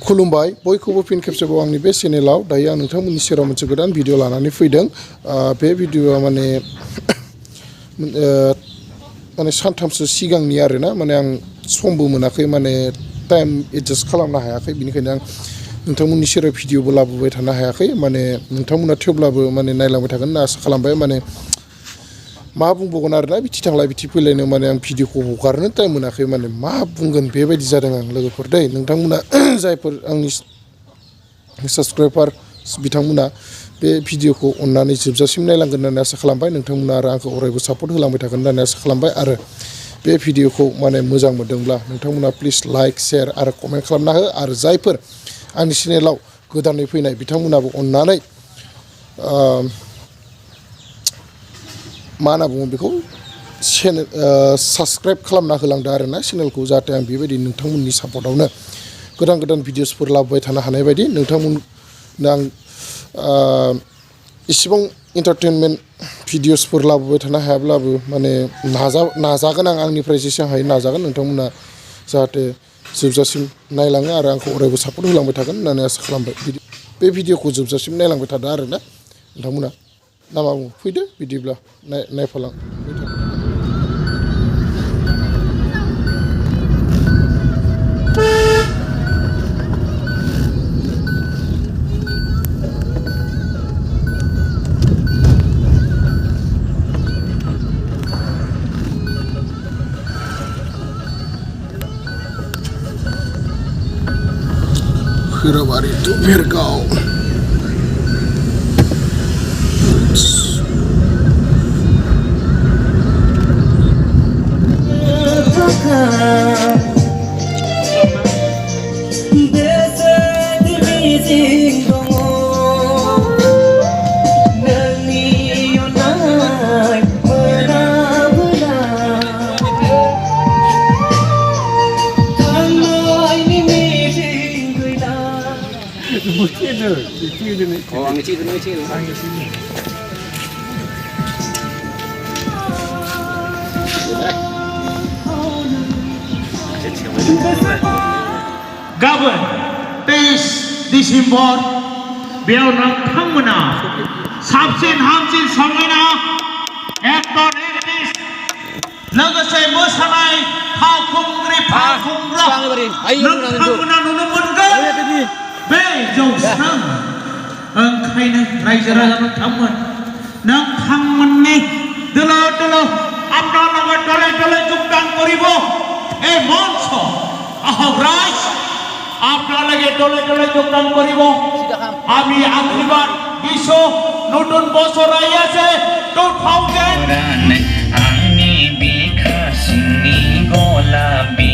खुलुमबाय बयखौबो फिन खेबसेबाव आंनि बे चेनेलाव दायो आं नोंथांमोननि सेराव मोनसे गोदान भिडिअ लानानै फैदों बे भिडिअआ माने सानथामसो सिगांनि आरोना माने आं समबो मोनाखै माने टाइम एडजास्ट खालामनो हायाखै बिनिखायनो आं नोंथांमोननि सेराव भिडिअबो लाबोबाय थानो हायाखै माने नोंथांमोना थेवब्लाबो माने नायलांबाय थागोन होनना आसा खालामबाय माने मा बुंबावगोन आरोना बिथि थांलाय बिथि फैलायनो माने आं भिडिअखौ हगारनो टाइम मोनाखै माने मा बुंगोन बेबायदि जादों आं लोगोफोर दै नोंथांमोना जायफोर आंनि साबसक्राइबार बिथांमोना बे भिडिअखौ अननानै जोबजासिम नायलांगोन होननानै आसा खालामबाय नोंथांमोना आरो आंखौ अरायबो सापर्ट होलांबाय थागोन होननानै आसा खालामबाय आरो बे भिडिअखौ माने मोजां मोनदोंब्ला नोंथांमोना प्लिज लाइक शेयार आरो कमेन्ट खालामना हो आरो जायफोर आंनि चेनेलाव गोदानै फैनाय बिथांमोनाबो अननानै मा होनना बुङो बेखौ चेनेल साबसक्राइब खालामना होलांदो आरोना चेनेलखौ जाहाथे आं बेबायदि नोंथांमोननि सापर्टआवनो गोदान गोदान भिडिअसफोर लाबोबाय थानो हानाय बायदि नोंथांमोननो आं इसेबां इन्टारटेनमेन्ट भिडिअसफोर लाबोबाय थानो हायाब्लाबो माने नाजागोन आं आंनिफ्राय जेसेबां हायो नाजागोन नोंथांमोना जाहाथे जोबजासिम नायलाङो आरो आंखौ अरायबो सापर्ट होलांबाय थागोन होननानै आसा खालामबाय बे भिडिअखौ जोबजासिम नायलांबाय थादो आरोना नोंथांमोना ना मा बुङो फैदो बिदिब्ला नायफालां BHERGAO to BHERGAO. Oh, ang isi dulu isi. Gaban 23 Desember बेयाव नोंथांमोना साबसिन हामसिन समायना एक्टर एक्ट्रेस लोगोसे मोसानाय फावखुंग्रि फावखुंग्रा नोंथांमोना नुनो मोनगोन बे जौस्रां ओंखायनो रायजो राजा नोंथांमोननि दोलो दोलो আপোনালোকে দলে দলে যোগদান কৰিব এই মঞ্চ আহক রাইজ আপনালোকে দলে দলে যোগদান কৰিব আমি আশীর্বাদ বিশ্ব নতুন বছর আই আছে 2000 आंनि बिखा सिंनि गलाबि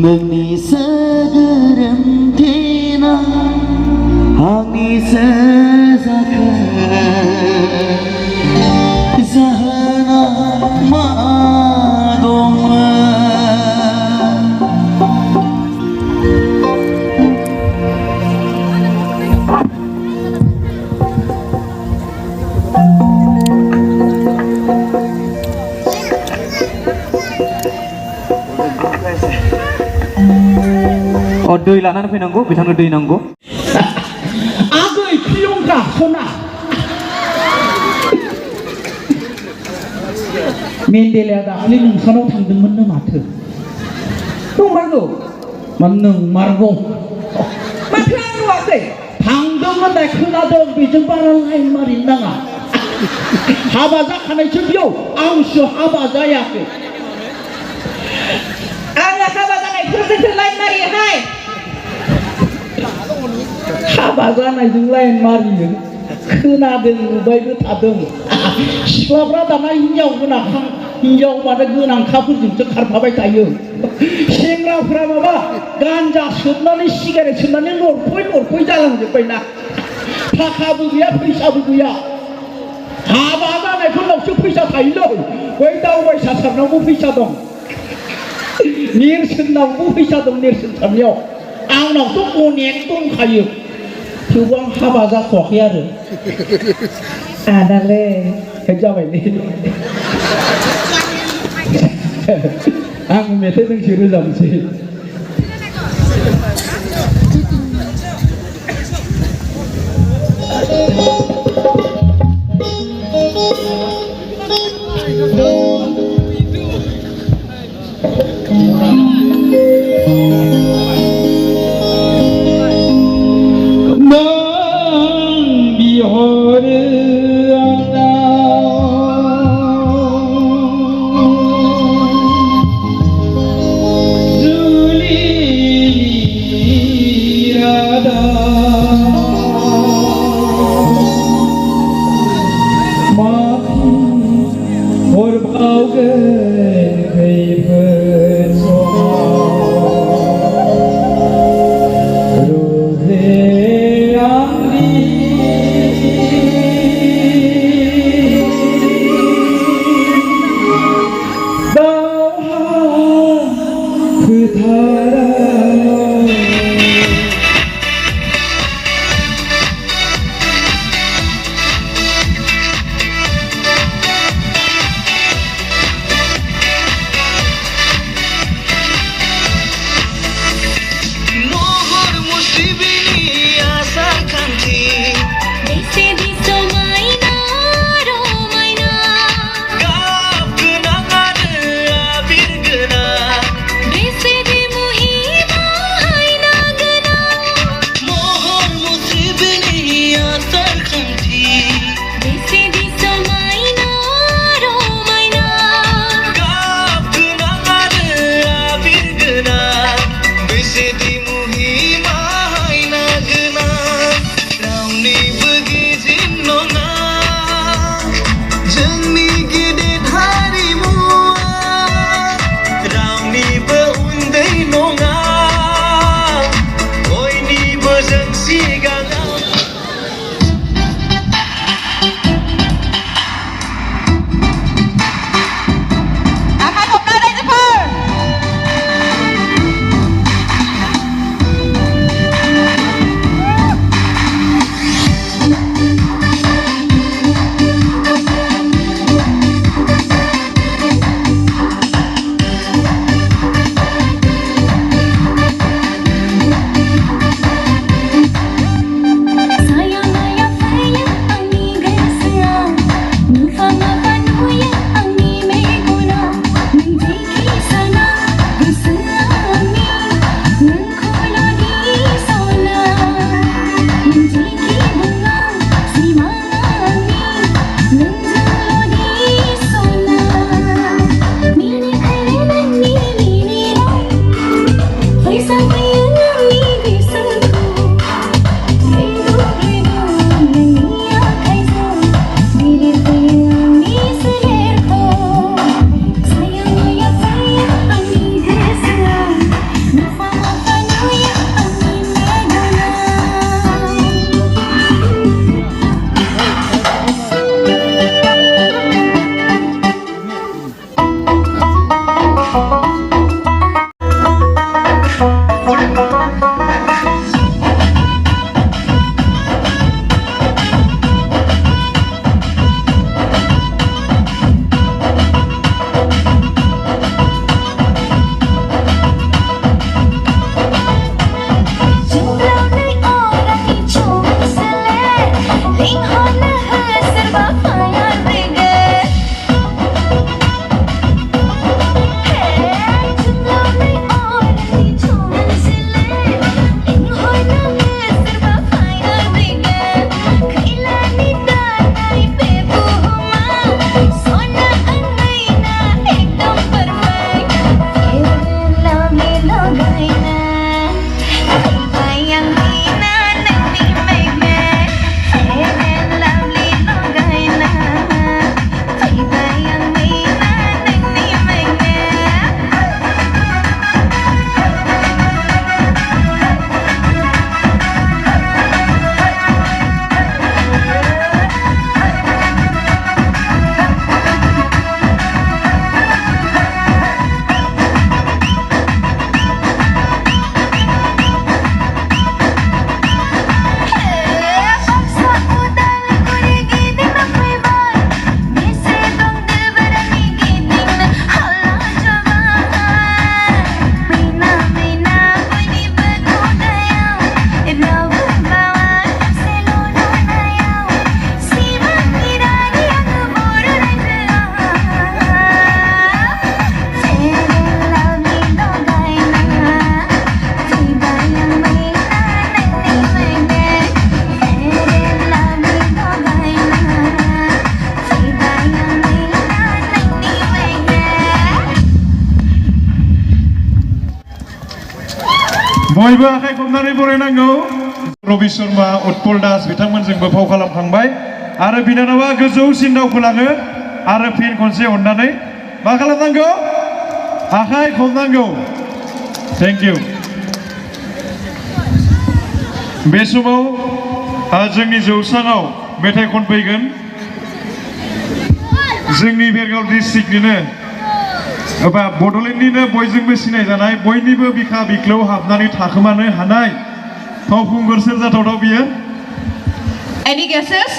नोंनि सोगोरोमथिना आंनिसो जाखो जाहोना मा दंमोन दै लानानै फैनांगौ बिथांनो दै नांगौ आगै प्रियंका सना मेन्डेलाया दाखालि नोंसानाव थांदोंमोननो माथो नंमारगौ माने नंमारगौ माथो आं नुवाखै थांदोंमोन होननाय खोनादों बेजों बारा लाइन मारिनो नाङा हाबा जाखानायसो बेयाव आंसो हाबा जायाखै आङो हाबा जानायफोरजोंसो लाइन मारियोहाय हाबा जानायजों लाइन मारियो खोनादों नुबायबो थादों सिख्लाफ्रा दाना हिनजाव माने गोनांखाफोरजोंसो खारफाबाय थायो सेंग्राफ्रा माबा गान्जा सोबनानै सिगारेट सोबनानै नरफै जालांजोब्बायना थाखाबो गैया फैसाबो गैया हाबा जानायफोरनावसो फैसा थायोलै बै दावबायसा सारनावबो फैसा दं नेरसोननावबो फैसा दं नेरसोन सारनायाव आंनावथ' अनेक दंखायो थेवबो आं हाबा जाथ'वाखै आरो आदालै जाबायलै आं मेथाइ दोंसे रोजाबनोसै बयबो आखाइ खबनानै बरायनांगौ रबि शर्मा उत्पल दास बिथांमोनजोंबो फाव खालामखांबाय आरो बिनानावा गोजौसिन दावखोलाङो आरो फिन खनसे अननानै मा खालामनांगौ आखाइ खबनांगौ थेंक इउ बे समाव जोंनि जौसाङाव मेथाइ खनफैगोन जोंनि बेरगाव डिस्ट्रिक्टनिनो एबा बड'लेण्डनिनो बयजोंबो सिनायजानाय बयनिबो बिखा बिख्लोआव हाबनानै थाखोमानो हानाय फावखुंगुर सोर जाथावथाव बियो Any guesses?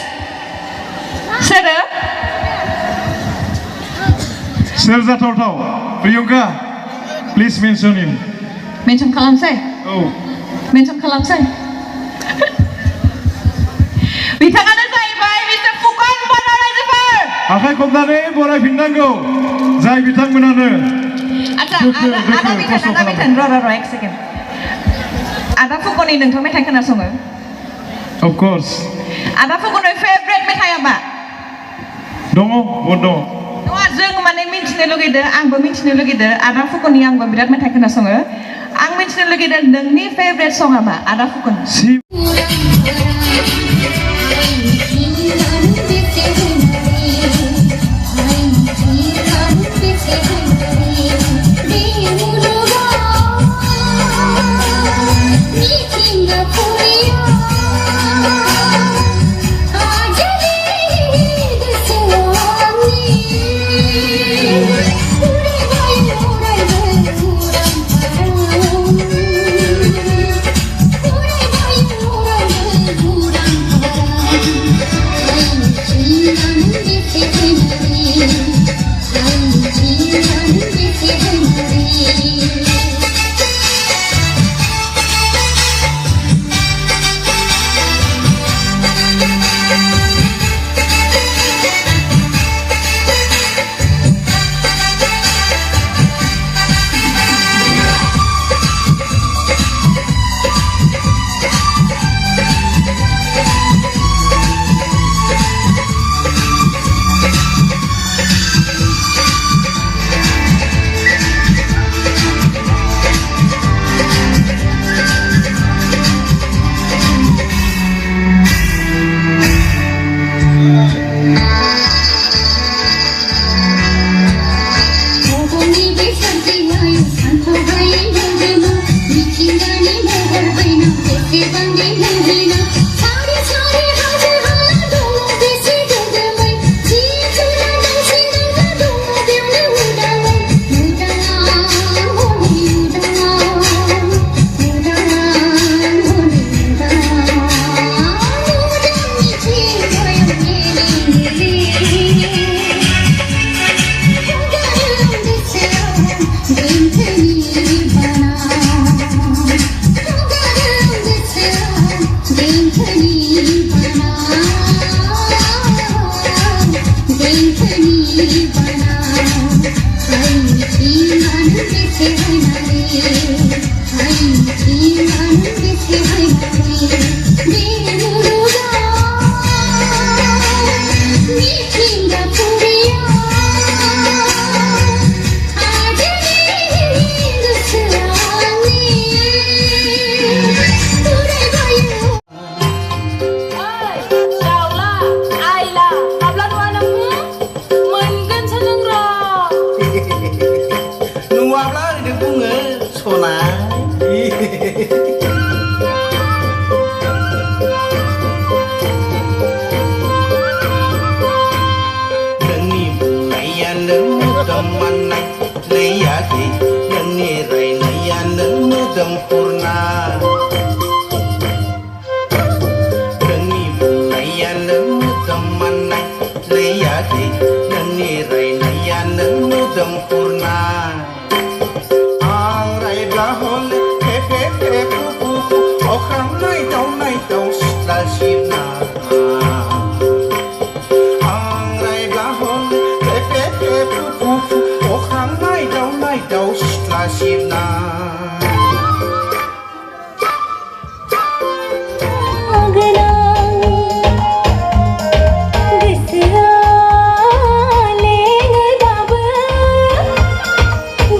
सोर जाथावथाव Priyanka please mention him mention खालामसै औ मेनसन खालामसै बिथाङानो जाहैबाय मिस्टार फुकन बर' रायजोफोर आखाइ खबनानै बरायफिननांगौ जाय बिथांमोनानो आदा बिथान र' एक सेकेन्ड आदा फुकननि नोंथ' मेथाइ खोनासङो अफ कोर्स आदा फुकननि फेभरेट मेथाइआ मा दङ बहुद दङ नङा जों माने मिन्थिनो लुगैदों आंबो मिन्थिनो लुगैदों आदा फुकननि आंबो बिराद मेथाइ खोनासङो आं मिन्थिनो लुगैदों नोंनि फेभरेट सङा मा आदा Phukan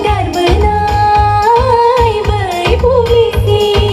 Darbenai bai publisi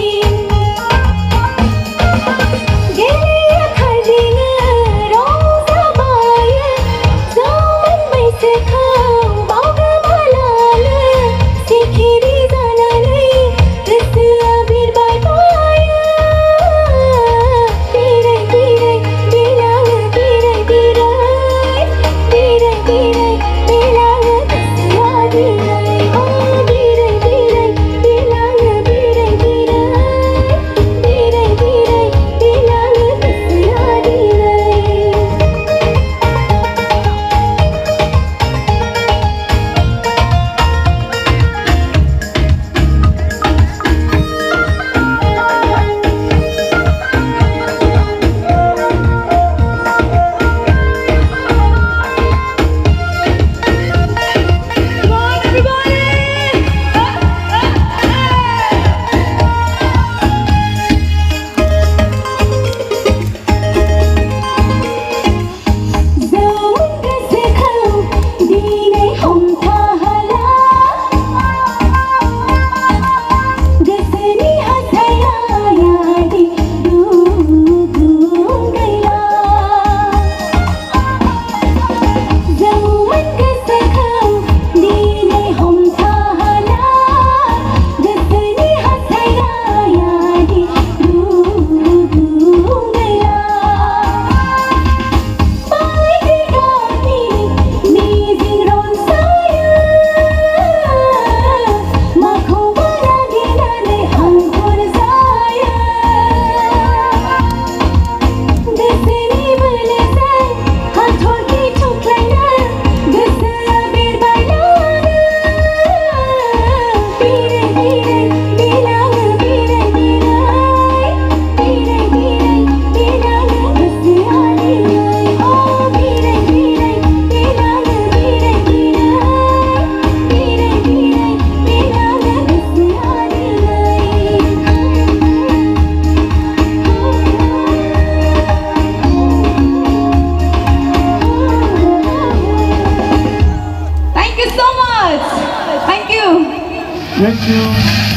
Thank you.